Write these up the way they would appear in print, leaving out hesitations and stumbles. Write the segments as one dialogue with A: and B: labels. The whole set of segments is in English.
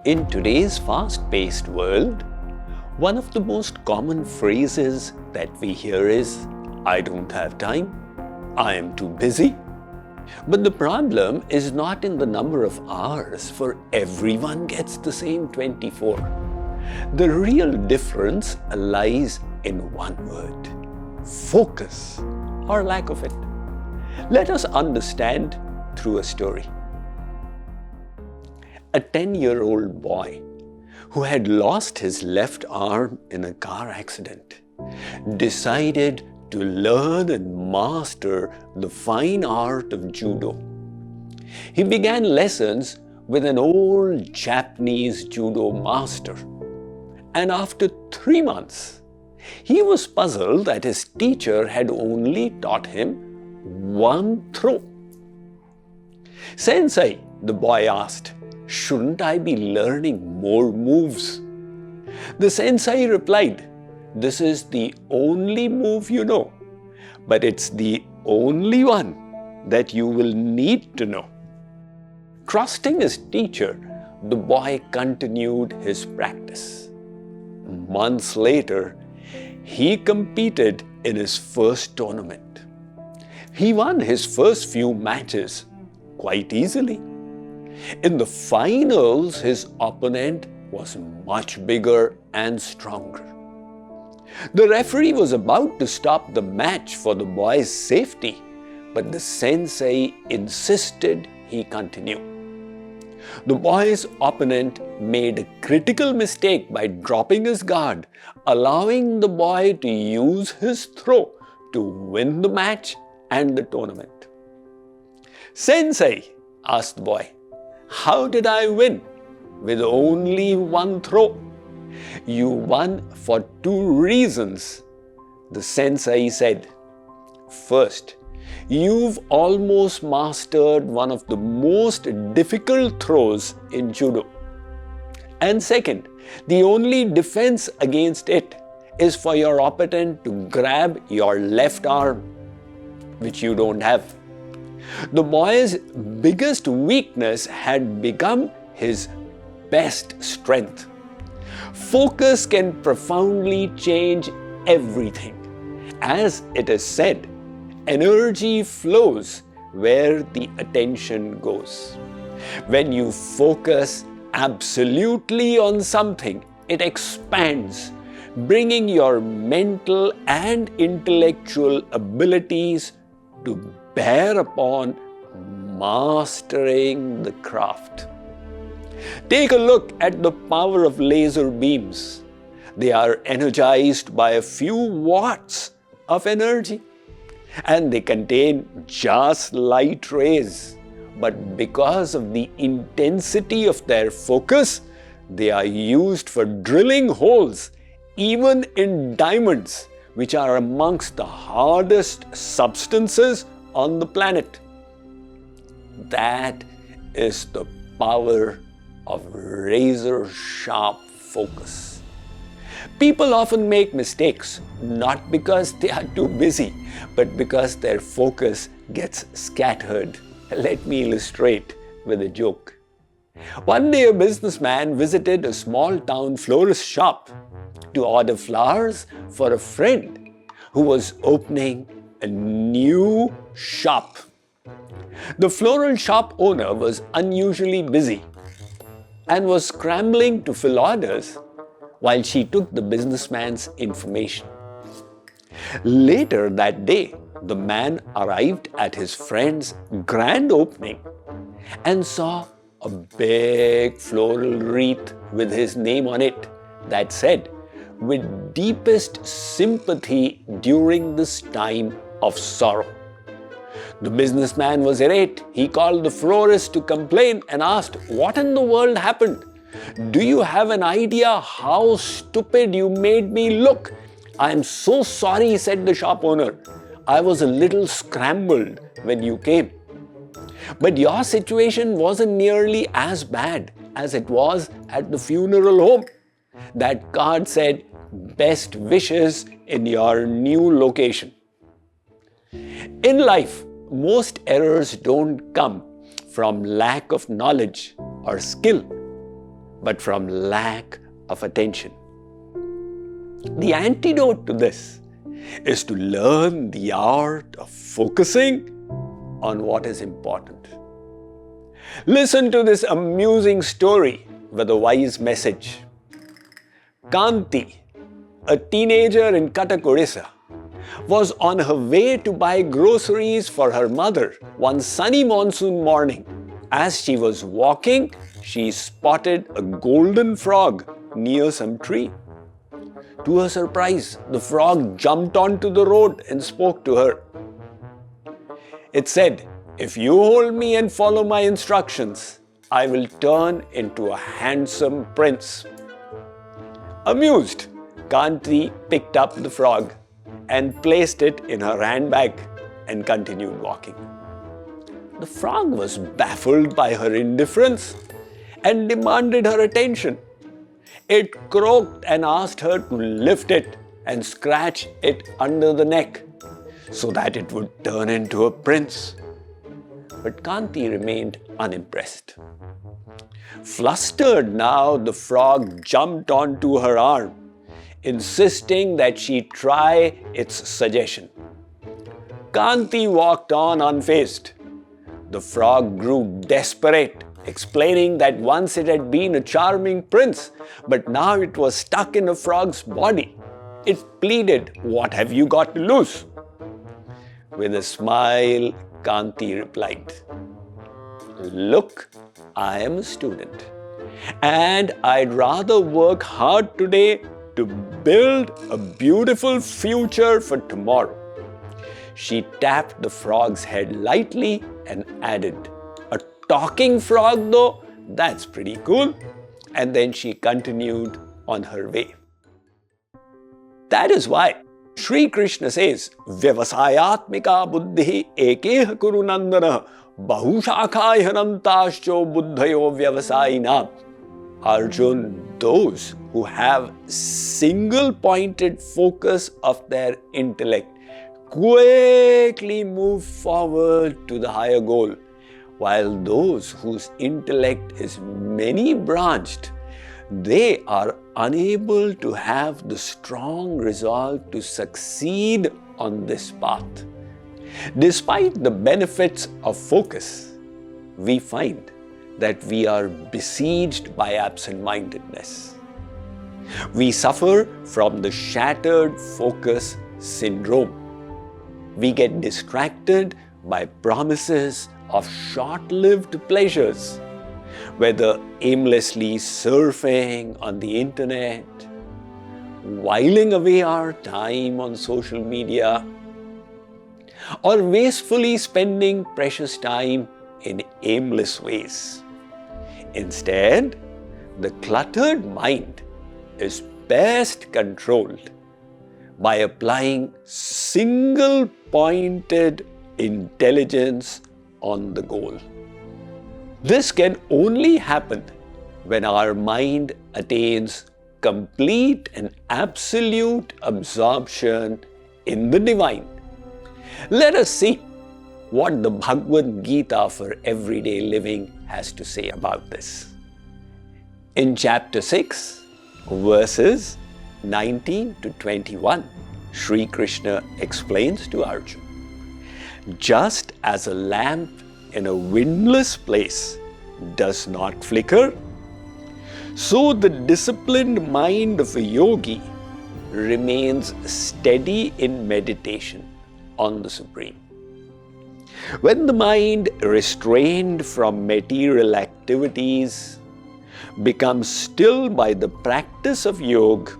A: In today's fast-paced world, one of the most common phrases that we hear is, "I don't have time," "I am too busy." But the problem is not in the number of hours, for everyone gets the same 24. The real difference lies in one word: focus, or lack of it. Let us understand through a story. A 10-year-old boy who had lost his left arm in a car accident decided to learn and master the fine art of judo. He began lessons with an old Japanese judo master, and after 3 months, he was puzzled that his teacher had only taught him one throw. "Sensei," the boy asked, "shouldn't I be learning more moves?" The sensei replied, "This is the only move you know, but it's the only one that you will need to know." Trusting his teacher, the boy continued his practice. Months later, he competed in his first tournament. He won his first few matches quite easily. In the finals, his opponent was much bigger and stronger. The referee was about to stop the match for the boy's safety, but the sensei insisted he continue. The boy's opponent made a critical mistake by dropping his guard, allowing the boy to use his throw to win the match and the tournament. "Sensei," asked the boy, "how did I win with only one throw?" "You won for 2 reasons," the sensei said. "First, you've almost mastered one of the most difficult throws in judo. And second, the only defense against it is for your opponent to grab your left arm, which you don't have." The boy's biggest weakness had become his best strength. Focus can profoundly change everything. As it is said, energy flows where the attention goes. When you focus absolutely on something, it expands, bringing your mental and intellectual abilities to bear upon mastering the craft. Take a look at the power of laser beams. They are energized by a few watts of energy, and they contain just light rays. But because of the intensity of their focus, they are used for drilling holes, even in diamonds, which are amongst the hardest substances on the planet. That is the power of razor-sharp focus. People often make mistakes, not because they are too busy, but because their focus gets scattered. Let me illustrate with a joke. One day, a businessman visited a small-town florist shop to order flowers for a friend who was opening a new shop. The floral shop owner was unusually busy and was scrambling to fill orders while she took the businessman's information. Later that day, the man arrived at his friend's grand opening and saw a big floral wreath with his name on it that said, "With deepest sympathy during this time of sorrow." The businessman was irate. He called the florist to complain and asked, "What in the world happened? Do you have an idea how stupid you made me look?" "I am so sorry," said the shop owner. "I was a little scrambled when you came." "But your situation wasn't nearly as bad as it was at the funeral home. That card said, 'Best wishes in your new location.'" In life, most errors don't come from lack of knowledge or skill, but from lack of attention. The antidote to this is to learn the art of focusing on what is important. Listen to this amusing story with a wise message. Kanti, a teenager in Cuttack, Odisha, was on her way to buy groceries for her mother one sunny monsoon morning. As she was walking, she spotted a golden frog near some tree. To her surprise, the frog jumped onto the road and spoke to her. It said, "If you hold me and follow my instructions, I will turn into a handsome prince." Amused, Kanti picked up the frog and placed it in her handbag and continued walking. The frog was baffled by her indifference and demanded her attention. It croaked and asked her to lift it and scratch it under the neck so that it would turn into a prince. But Kanti remained unimpressed. Flustered now, the frog jumped onto her arm, insisting that she try its suggestion. Kanti walked on unfazed. The frog grew desperate, explaining that once it had been a charming prince, but now it was stuck in a frog's body. It pleaded, "What have you got to lose?" With a smile, Kanti replied, "Look, I am a student, and I'd rather work hard today to build a beautiful future for tomorrow." She tapped the frog's head lightly and added, "A talking frog though? That's pretty cool." And then she continued on her way. That is why Shree Krishna says, "Vyavasayatmika buddhi ekeha kuru nandana bahushakaya hanantascho buddhayo vyavasayinam." Arjun, those who have single-pointed focus of their intellect quickly move forward to the higher goal, while those whose intellect is many-branched, they are unable to have the strong resolve to succeed on this path. Despite the benefits of focus, we find that we are besieged by absent-mindedness. We suffer from the shattered focus syndrome. We get distracted by promises of short-lived pleasures, whether aimlessly surfing on the internet, whiling away our time on social media, or wastefully spending precious time in aimless ways. Instead, the cluttered mind is best controlled by applying single-pointed intelligence on the goal. This can only happen when our mind attains complete and absolute absorption in the divine. Let us see what the Bhagavad Gita for everyday living has to say about this. In chapter 6, verses 19 to 21, Shree Krishna explains to Arjuna, "Just as a lamp in a windless place does not flicker, so the disciplined mind of a yogi remains steady in meditation on the Supreme." When the mind, restrained from material activities, becomes still by the practice of yoga,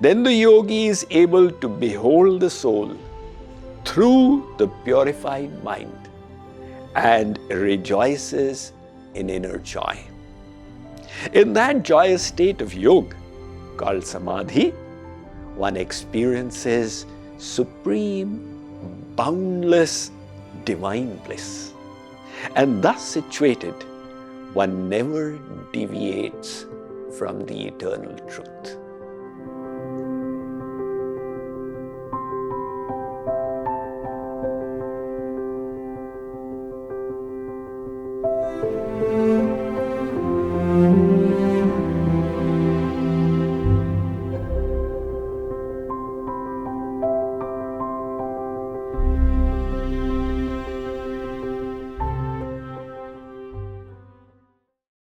A: then the yogi is able to behold the soul through the purified mind and rejoices in inner joy. In that joyous state of yoga, called samadhi, one experiences supreme, boundless, divine bliss. And thus situated, one never deviates from the eternal truth.